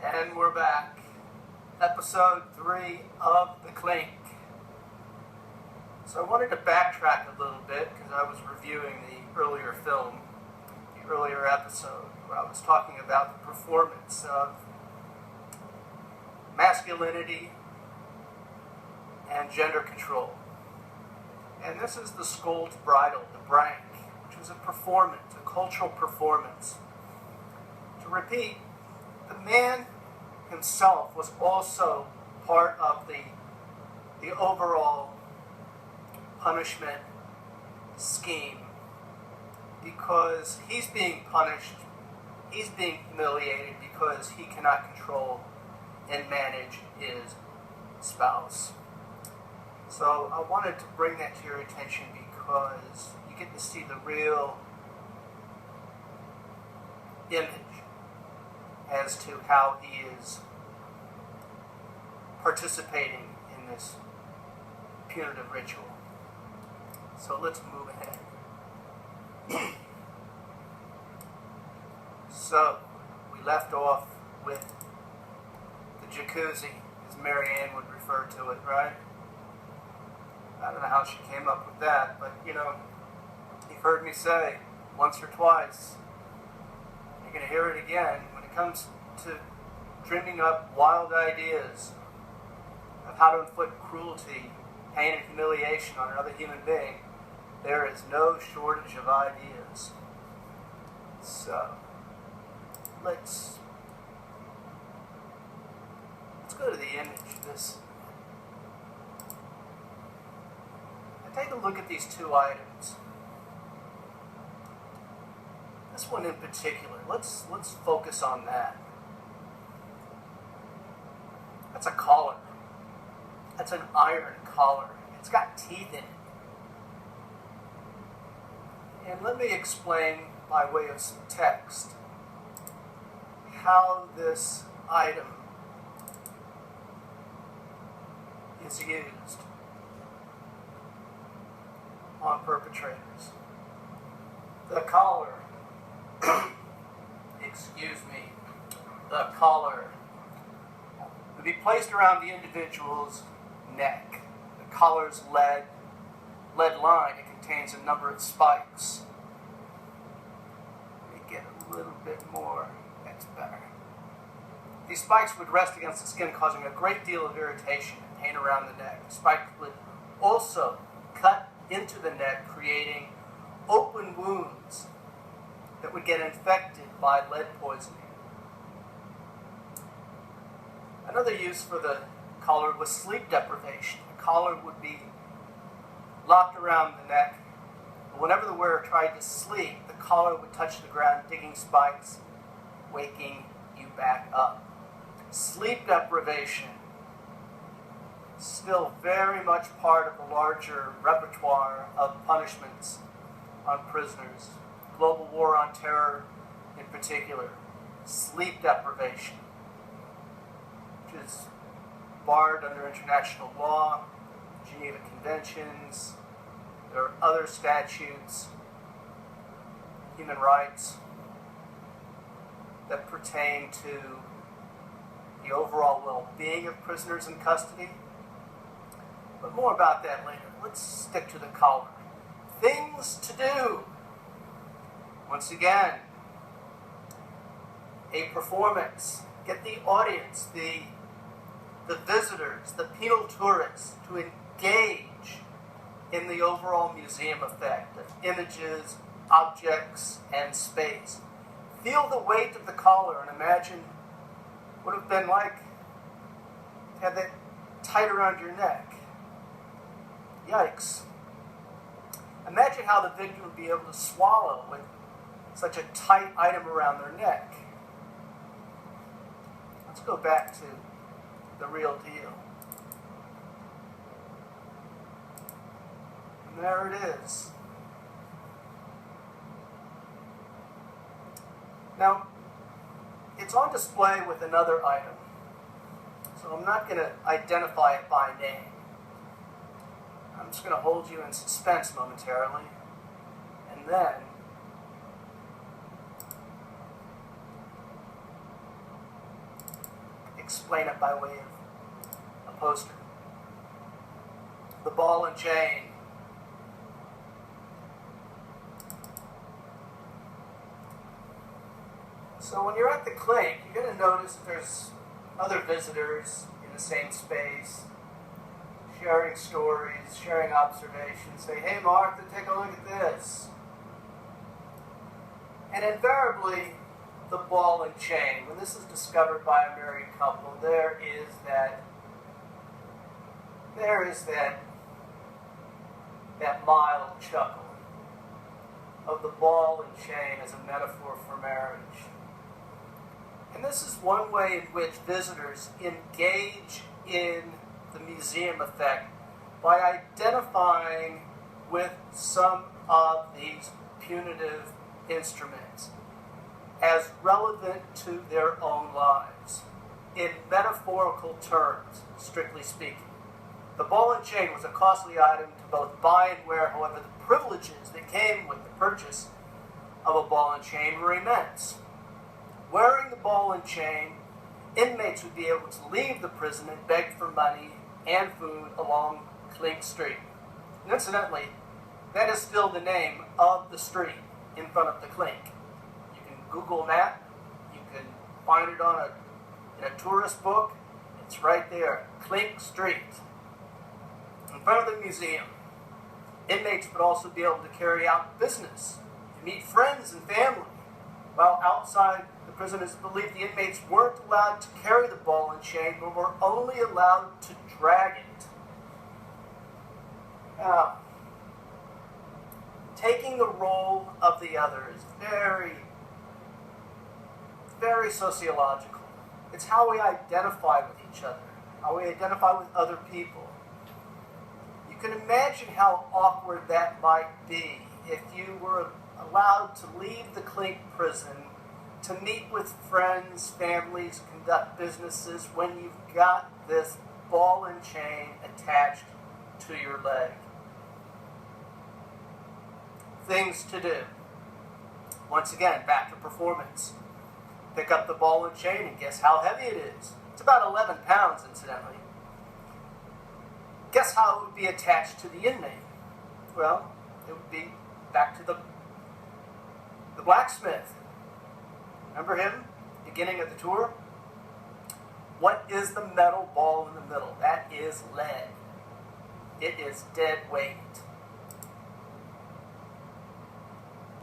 And we're back. Episode 3 of the CLINK. So I wanted to backtrack a little bit because I was reviewing the earlier film, the earlier episode, where I was talking about the performance of masculinity and gender control. And this is the Scold's Bridal, the Brank, which was a performance, a cultural performance. To repeat, the man himself was also part of the overall punishment scheme, because he's being punished, he's being humiliated because he cannot control and manage his spouse. So I wanted to bring that to your attention because you get to see the real image as to how he is participating in this punitive ritual. So let's move ahead. So we left off with the jacuzzi, as Mary Ann would refer to it, right? I don't know how she came up with that, but you've heard me say once or twice, you're going to hear it again, when it comes to dreaming up wild ideas of how to inflict cruelty, pain, and humiliation on another human being, there is no shortage of ideas. So, let's go to the image. Take a look at these two items. This one in particular, let's focus on that. That's a collar. That's an iron collar. It's got teeth in it. And let me explain by way of some text how this item is used on perpetrators. The collar, the collar would be placed around the individual's neck. The collar's lead line, it contains a number of spikes. Let me get a little bit more, that's better. These spikes would rest against the skin, causing a great deal of irritation and pain around the neck. The spikes would also cut into the neck, creating open wounds that would get infected by lead poisoning. Another use for the collar was sleep deprivation. The collar would be locked around the neck, but whenever the wearer tried to sleep, the collar would touch the ground, digging spikes, waking you back up. Sleep deprivation, still very much part of the larger repertoire of punishments on prisoners. Global war on terror in particular. Sleep deprivation, which is barred under international law, Geneva Conventions. There are other statutes, human rights, that pertain to the overall well-being of prisoners in custody. But more about that later. Let's stick to the collar. Things to do. Once again, a performance. Get the audience, the visitors, the penal tourists to engage in the overall museum effect of images, objects, and space. Feel the weight of the collar and imagine what it would have been like to have that tight around your neck. Yikes. Imagine how the victim would be able to swallow with such a tight item around their neck. Let's go back to the real deal. And there it is. Now, it's on display with another item, so I'm not going to identify it by name. I'm just going to hold you in suspense momentarily, and then explain it by way of a poster. The ball and chain. So when you're at the CLINK, you're going to notice that there's other visitors in the same space, sharing stories, sharing observations. Say, hey Martha, take a look at this. And invariably, the ball and chain, when this is discovered by a married couple, there is that mild chuckle of the ball and chain as a metaphor for marriage. And this is one way in which visitors engage in the museum effect by identifying with some of these punitive instruments as relevant to their own lives, in metaphorical terms, strictly speaking. The ball and chain was a costly item to both buy and wear. However, the privileges that came with the purchase of a ball and chain were immense. Wearing the ball and chain, inmates would be able to leave the prison and beg for money and food along CLINK Street. And incidentally, that is still the name of the street in front of the CLINK. You can Google map, you can find it in a tourist book. It's right there, CLINK Street, in front of the museum. Inmates would also be able to carry out business, to meet friends and family, while outside the prison is believed the inmates weren't allowed to carry the ball and chain, but were only allowed to drag it. Now, taking the role of the other is very, very sociological. It's how we identify with each other, how we identify with other people. You can imagine how awkward that might be if you were allowed to leave the CLINK prison to meet with friends, families, conduct businesses when you've got this ball and chain attached to your leg. Things to do. Once again, back to performance. Pick up the ball and chain and guess how heavy it is. It's about 11 pounds, incidentally. Guess how it would be attached to the inmate? Well, it would be back to the blacksmith. Remember him? Beginning of the tour? What is the metal ball in the middle? That is lead. It is dead weight.